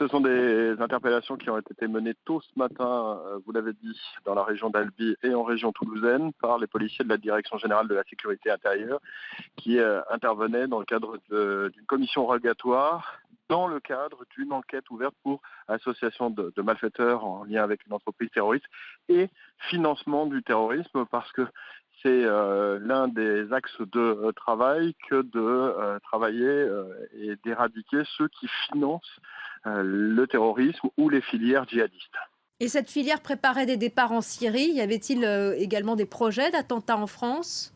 Ce sont des interpellations qui ont été menées tôt ce matin, vous l'avez dit, dans la région d'Albi et en région toulousaine par les policiers de la Direction générale de la sécurité intérieure qui intervenaient dans le cadre d'une commission rogatoire dans le cadre d'une enquête ouverte pour association de malfaiteurs en lien avec une entreprise terroriste et financement du terrorisme parce que c'est l'un des axes de travail que de travailler et d'éradiquer ceux qui financent le terrorisme ou les filières djihadistes. Et cette filière préparait des départs en Syrie. Y avait-il également des projets d'attentats en France?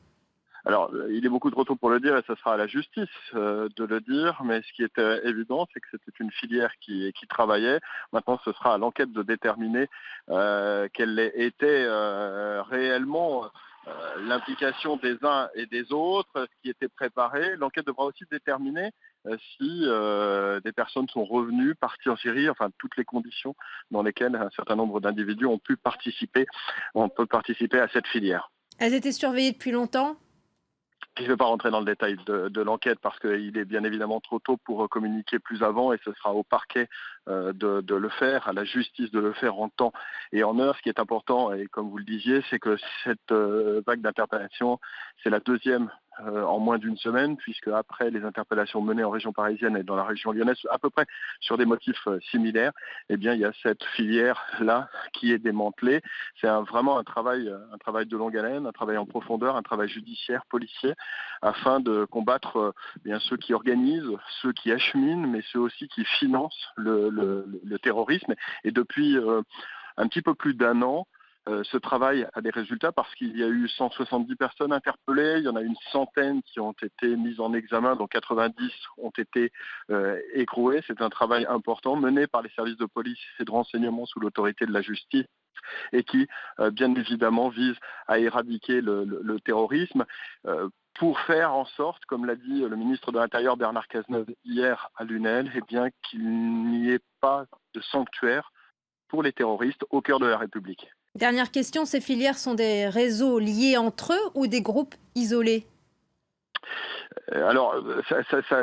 Alors, il est beaucoup trop tôt pour le dire et ce sera à la justice de le dire, mais ce qui est évident, c'est que c'était une filière qui travaillait. Maintenant, ce sera à l'enquête de déterminer quelle était réellement l'implication des uns et des autres, ce qui était préparé. L'enquête devra aussi déterminer si des personnes sont revenues, parties en Syrie, enfin toutes les conditions dans lesquelles un certain nombre d'individus on peut participer à cette filière. Elles étaient surveillées depuis longtemps? Je ne vais pas rentrer dans le détail de l'enquête parce qu'il est bien évidemment trop tôt pour communiquer plus avant et ce sera au parquet de le faire, à la justice de le faire en temps et en heure. Ce qui est important, et comme vous le disiez, c'est que cette vague d'interpellations, c'est la deuxième en moins d'une semaine, puisque après les interpellations menées en région parisienne et dans la région lyonnaise, à peu près sur des motifs similaires, eh bien, il y a cette filière-là qui est démantelée. C'est vraiment un travail de longue haleine, un travail en profondeur, un travail judiciaire, policier, afin de combattre bien ceux qui organisent, ceux qui acheminent, mais ceux aussi qui financent le terrorisme. Et depuis un petit peu plus d'un an, ce travail a des résultats parce qu'il y a eu 170 personnes interpellées, il y en a une centaine qui ont été mises en examen, dont 90 ont été écrouées. C'est un travail important mené par les services de police et de renseignement sous l'autorité de la justice et qui, bien évidemment, vise à éradiquer le terrorisme. Pour faire en sorte, comme l'a dit le ministre de l'Intérieur Bernard Cazeneuve hier à Lunel, eh bien, qu'il n'y ait pas de sanctuaire pour les terroristes au cœur de la République. Dernière question, ces filières sont des réseaux liés entre eux ou des groupes isolés? Alors,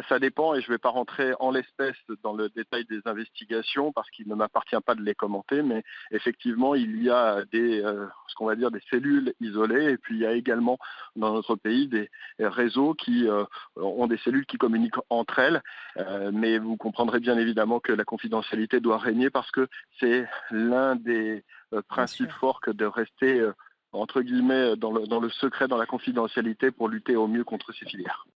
ça dépend et je ne vais pas rentrer en l'espèce dans le détail des investigations parce qu'il ne m'appartient pas de les commenter, mais effectivement, il y a ce qu'on va dire des cellules isolées et puis il y a également dans notre pays des réseaux qui ont des cellules qui communiquent entre elles, mais vous comprendrez bien évidemment que la confidentialité doit régner parce que c'est l'un des Bien principes sûr. forts que de rester entre guillemets dans le secret, dans la confidentialité pour lutter au mieux contre ces filières.